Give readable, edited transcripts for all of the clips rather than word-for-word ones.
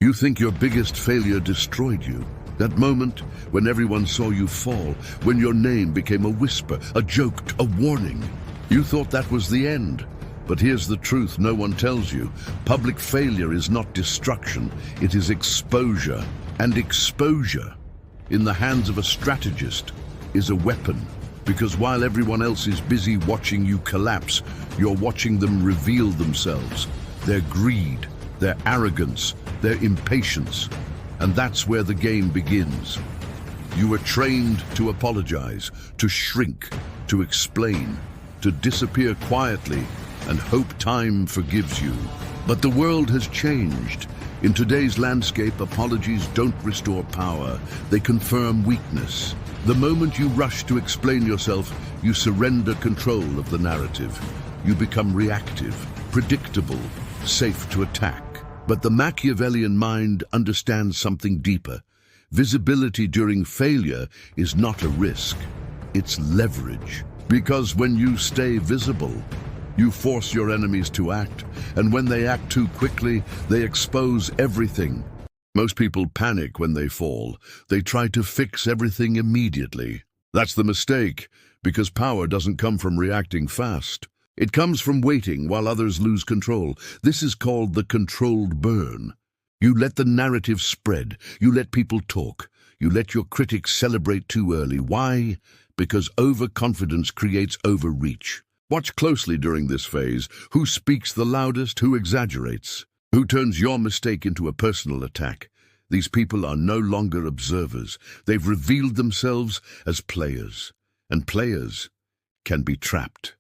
You think your biggest failure destroyed you. That moment when everyone saw you fall, when your name became a whisper, a joke, a warning. You thought that was the end. But here's the truth no one tells you. Public failure is not destruction, it is exposure. And exposure, in the hands of a strategist, is a weapon. Because while everyone else is busy watching you collapse, you're watching them reveal themselves. Their greed, their arrogance, their impatience. And that's where the game begins. You were trained to apologize, to shrink, to explain, to disappear quietly and hope time forgives you. But the world has changed. In today's landscape, apologies don't restore power, they confirm weakness. The moment you rush to explain yourself, you surrender control of the narrative. You become reactive, predictable, safe to attack. But the Machiavellian mind understands something deeper. Visibility during failure is not a risk, it's leverage. Because when you stay visible, you force your enemies to act, and when they act too quickly, they expose everything. Most people panic when they fall. They try to fix everything immediately. That's the mistake, because power doesn't come from reacting fast. It comes from waiting while others lose control. This is called the controlled burn. You let the narrative spread. You let people talk. You let your critics celebrate too early. Why? Because overconfidence creates overreach. Watch closely during this phase. Who speaks the loudest? Who exaggerates? Who turns your mistake into a personal attack? These people are no longer observers. They've revealed themselves as players. And players can be trapped.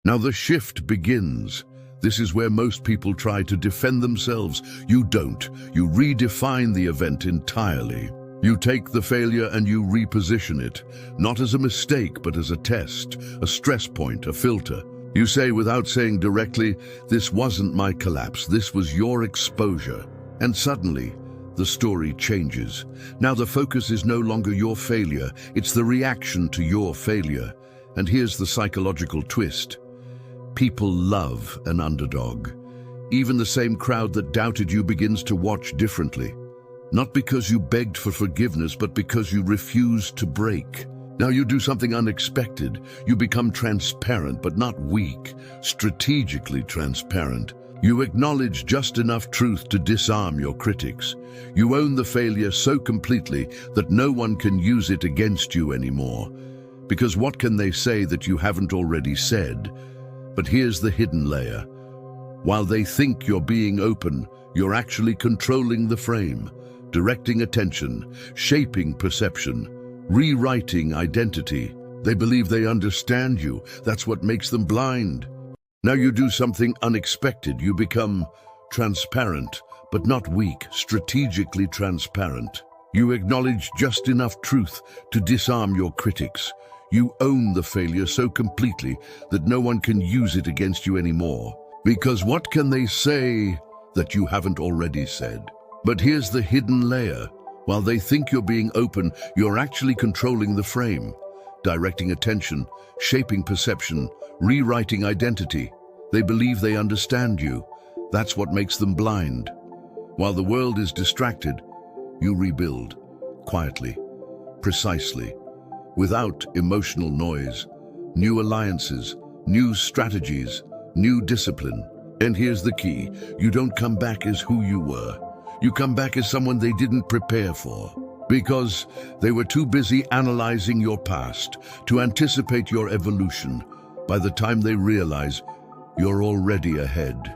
Now the shift begins. This is where most people try to defend themselves. You don't. You redefine the event entirely. You take the failure and you reposition it, not as a mistake, but as a test, a stress point, a filter. You say without saying directly, this wasn't my collapse, this was your exposure. And suddenly, the story changes. Now the focus is no longer your failure, it's the reaction to your failure. And here's the psychological twist. People love an underdog. Even the same crowd that doubted you begins to watch differently. Not because you begged for forgiveness, but because you refused to break. Now you do something unexpected. You become transparent, but not weak, strategically transparent. You acknowledge just enough truth to disarm your critics. You own the failure so completely that no one can use it against you anymore. Because what can they say that you haven't already said? But here's the hidden layer. While they think you're being open, you're actually controlling the frame, directing attention, shaping perception, rewriting identity. They believe they understand you. That's what makes them blind. Now you do something unexpected. You become transparent, but not weak, strategically transparent. You acknowledge just enough truth to disarm your critics. You own the failure so completely that no one can use it against you anymore. Because what can they say that you haven't already said? But here's the hidden layer. While they think you're being open, you're actually controlling the frame, directing attention, shaping perception, rewriting identity. They believe they understand you. That's what makes them blind. While the world is distracted, you rebuild, quietly, precisely, without emotional noise, new alliances, new strategies, new discipline. And here's the key. You don't come back as who you were. You come back as someone they didn't prepare for. Because they were too busy analyzing your past to anticipate your evolution. By the time they realize, you're already ahead.